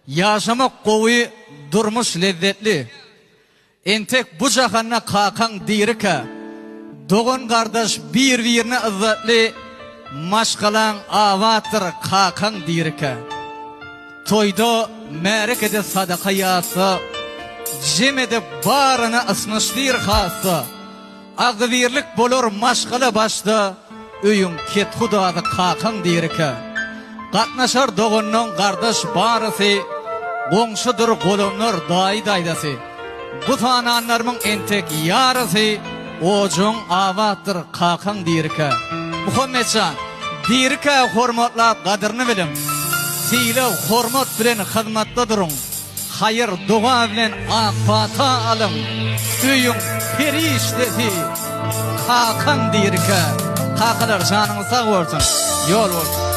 yaşamak gowy, durmuş lezzetli. Entek bu jahanna kakan dirika. Doğun kardeş bir-birine izzatli. Maşkalan avattır kakan dirika. Toyda merekede sadaka yasa. Jemede barına ısmışlir hası. Ağvirlik bolur maşkala başta. Öyün ket hudadı kakan dirika. Katnaşar doğunun kardeş barısı. Goňşudur golunlar daýdaýdasy. Bu tananlarmyň entek yarysy ojuň awattır kakan dirika. Muhammedcan dirika hormatlap gadryny bilim. Sile hormat bilen hyzmatda duruň. Hayır dua bilen afata alın. Üýüň periştesi kakan dirika. Kakalar janyňyz sag bolsun. Ýol bolsun.